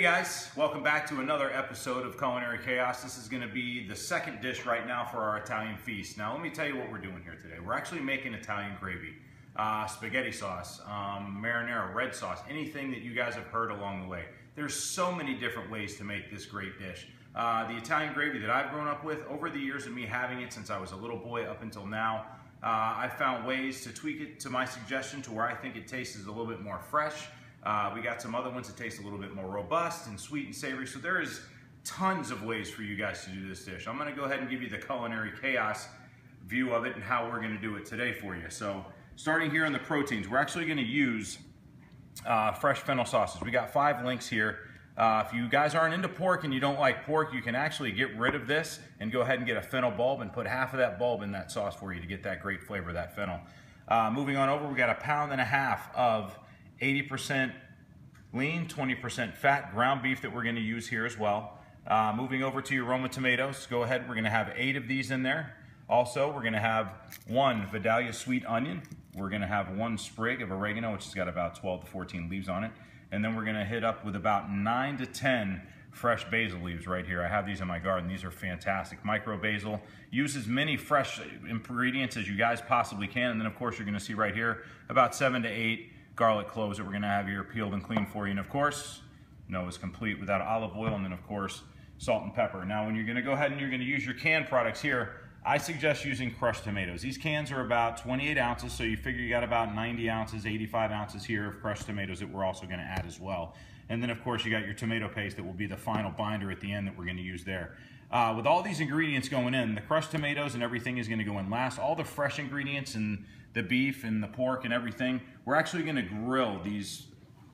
Hey guys, welcome back to another episode of Culinary Chaos. This is going to be the second dish right now for our Italian feast. Now let me tell you what we're doing here today. We're actually making Italian gravy, spaghetti sauce, marinara, red sauce, anything that you guys have heard along the way. There's so many different ways to make this great dish. The Italian gravy that I've grown up with over the years of me having it since I was a little boy up until now, I found ways to tweak it to my suggestion to where I think it tastes a little bit more fresh. We got some other ones that taste a little bit more robust and sweet and savory. So there is tons of ways for you guys to do this dish. I'm going to go ahead and give you the Culinary Chaos view of it and how we're going to do it today for you. So starting here on the proteins, we're actually going to use fresh fennel sausages. We got 5 links here. If you guys aren't into pork and you don't like pork, you can actually get rid of this and go ahead and get a fennel bulb and put half of that bulb in that sauce for you to get that great flavor of that fennel. Moving on over, we got 1.5 pounds of 80% lean, 20% fat ground beef that we're going to use here as well. Moving over to your Roma tomatoes, go ahead, we're going to have 8 of these in there. Also, we're going to have 1 Vidalia sweet onion. We're going to have 1 sprig of oregano, which has got about 12 to 14 leaves on it. And then we're going to hit up with about 9 to 10 fresh basil leaves right here. I have these in my garden. These are fantastic. Micro basil. Use as many fresh ingredients as you guys possibly can. And then, of course, you're going to see right here about 7 to 8 garlic cloves that we're going to have here peeled and clean for you. And of course, no is complete without olive oil, and then of course salt and pepper. Now when you're going to go ahead and you're going to use your canned products here, I suggest using crushed tomatoes. These cans are about 28 ounces, so you figure you got about 90 ounces, 85 ounces here of crushed tomatoes that we're also going to add as well. And then of course you got your tomato paste that will be the final binder at the end that we're going to use there. With all these ingredients going in, the crushed tomatoes and everything is going to go in last. All the fresh ingredients and the beef and the pork and everything, we're actually going to grill these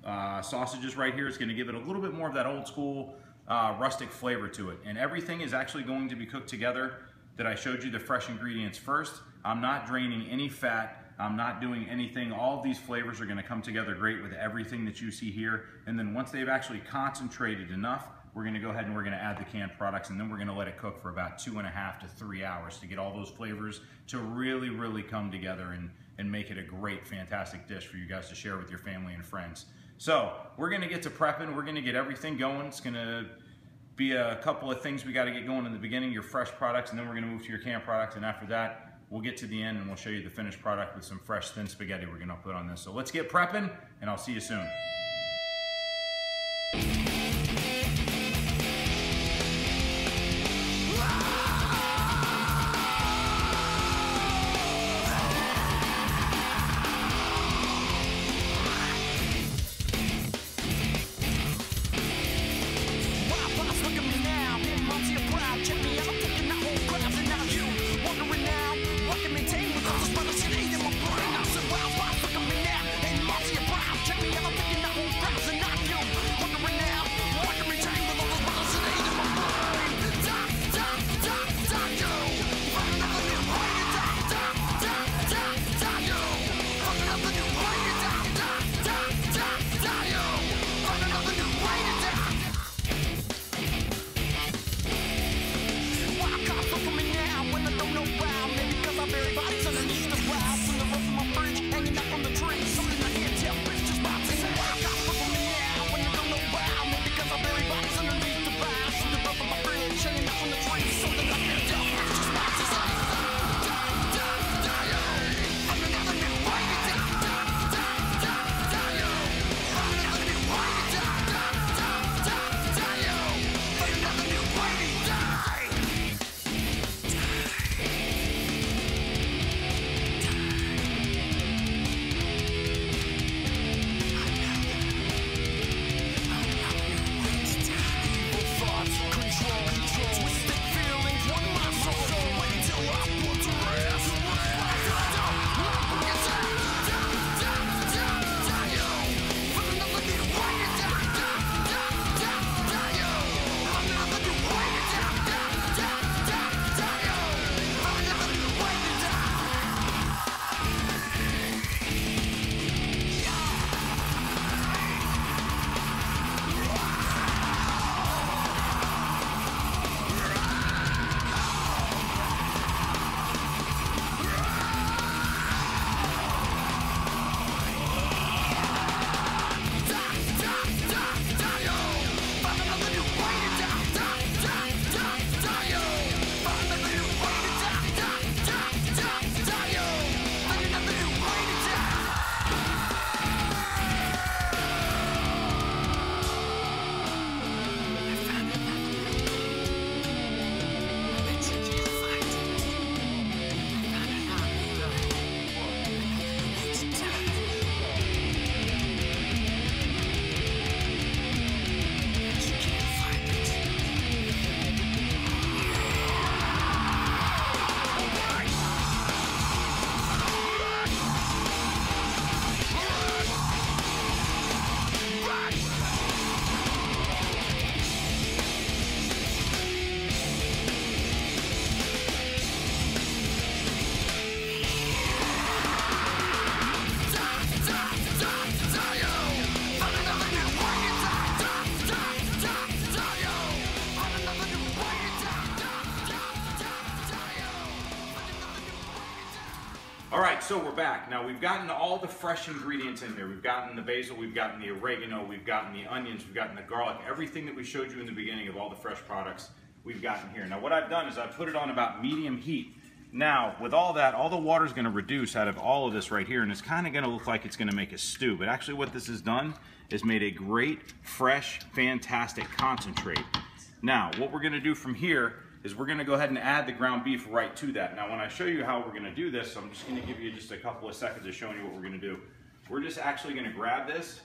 sausages right here. It's going to give it a little bit more of that old school rustic flavor to it. And everything is actually going to be cooked together that I showed you the fresh ingredients first. I'm not draining any fat. I'm not doing anything. All of these flavors are going to come together great with everything that you see here. And then once they've actually concentrated enough, we're going to go ahead and we're going to add the canned products, and then we're going to let it cook for about 2.5 to 3 hours to get all those flavors to really come together and make it a great, fantastic dish for you guys to share with your family and friends. So we're going to get to prepping. We're going to get everything going. It's going to be a couple of things we got to get going in the beginning, your fresh products, and then we're going to move to your canned products, and after that we'll get to the end and we'll show you the finished product with some fresh thin spaghetti we're going to put on this. So let's get prepping, and I'll see you soon. Check me out, I'm thinking that whole All right, so we're back. Now we've gotten all the fresh ingredients in here. We've gotten the basil, we've gotten the oregano, we've gotten the onions, we've gotten the garlic, everything that we showed you in the beginning of all the fresh products we've gotten here. Now what I've done is I've put it on about medium heat. Now with all that, all the water is going to reduce out of all of this right here, and it's kind of going to look like it's going to make a stew. But actually what this has done is made a great, fresh, fantastic concentrate. Now what we're going to do from here is we're going to go ahead and add the ground beef right to that. Now when I show you how we're going to do this, I'm just going to give you just a couple of seconds of showing you what we're going to do. We're just actually going to grab this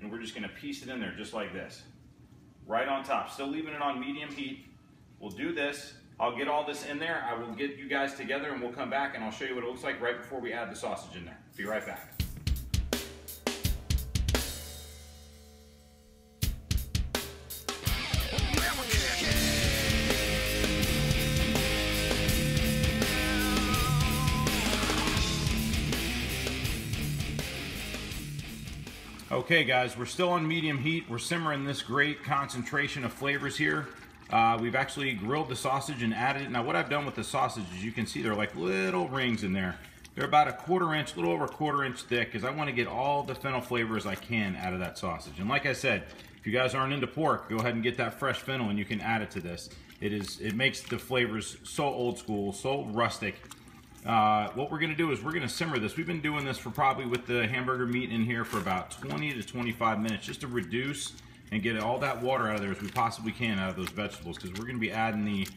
and we're just going to piece it in there just like this. Right on top, still leaving it on medium heat. We'll do this. I'll get all this in there. I will get you guys together and we'll come back and I'll show you what it looks like right before we add the sausage in there. Be right back. Okay guys, we're still on medium heat. We're simmering this great concentration of flavors here. We've actually grilled the sausage and added it. Now what I've done with the sausage is you can see they're like little rings in there. They're about a quarter-inch, a little over a quarter-inch thick, because I want to get all the fennel flavors I can out of that sausage. And like I said, if you guys aren't into pork, go ahead and get that fresh fennel and you can add it to this. It makes the flavors so old school, so rustic. What we're going to do is we're going to simmer this. We've been doing this for probably with the hamburger meat in here for about 20 to 25 minutes just to reduce and get all that water out of there as we possibly can out of those vegetables, because we're going to be adding the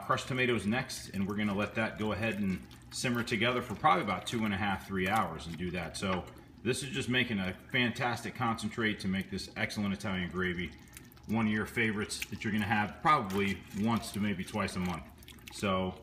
crushed tomatoes next, and we're going to let that go ahead and simmer together for probably about 2.5 to 3 hours and do that. So this is just making a fantastic concentrate to make this excellent Italian gravy. One of your favorites that you're going to have probably once to maybe twice a month. So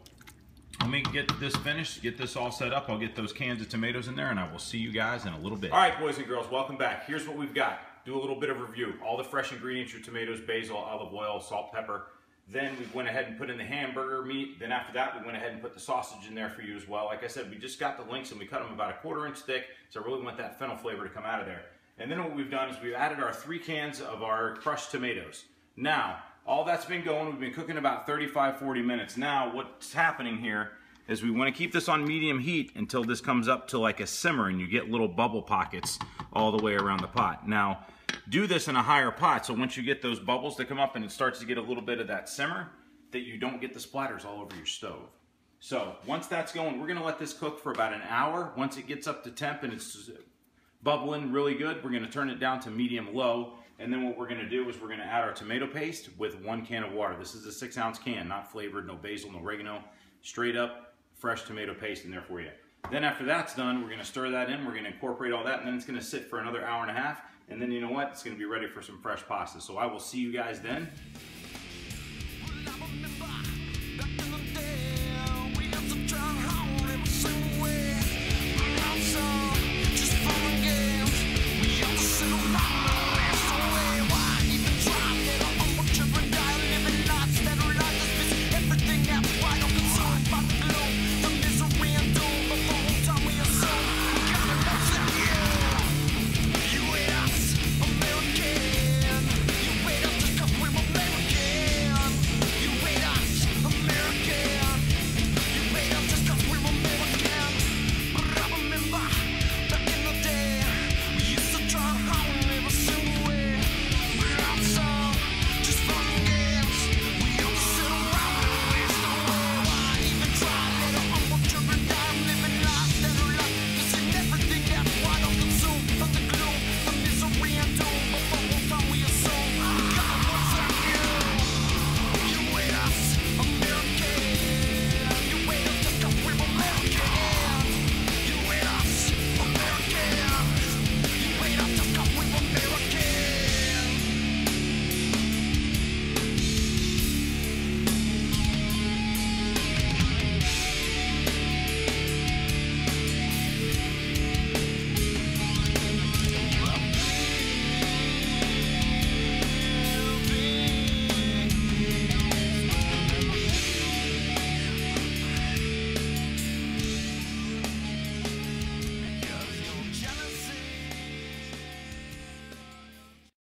let me get this finished, get this all set up. I'll get those cans of tomatoes in there and I will see you guys in a little bit. All right, boys and girls, welcome back. Here's what we've got. Do a little bit of review. All the fresh ingredients, your tomatoes, basil, olive oil, salt, pepper. Then we went ahead and put in the hamburger meat. Then after that, we went ahead and put the sausage in there for you as well. Like I said, we just got the links and we cut them about a quarter-inch thick, so I really want that fennel flavor to come out of there. And then what we've done is we've added our 3 cans of our crushed tomatoes. Now, all that's been going, we've been cooking about 35-40 minutes. Now, what's happening here is we want to keep this on medium heat until this comes up to like a simmer and you get little bubble pockets all the way around the pot. Now, do this in a higher pot, so once you get those bubbles that come up and it starts to get a little bit of that simmer, that you don't get the splatters all over your stove. So once that's going, we're going to let this cook for about an hour. Once it gets up to temp and it's bubbling really good, we're going to turn it down to medium low. And then what we're going to do is we're going to add our tomato paste with 1 can of water. This is a 6-ounce can, not flavored, no basil, no oregano, straight up fresh tomato paste in there for you. Then after that's done, we're going to stir that in, we're going to incorporate all that, and then it's going to sit for another hour and a half. And then you know what? It's going to be ready for some fresh pasta. So I will see you guys then.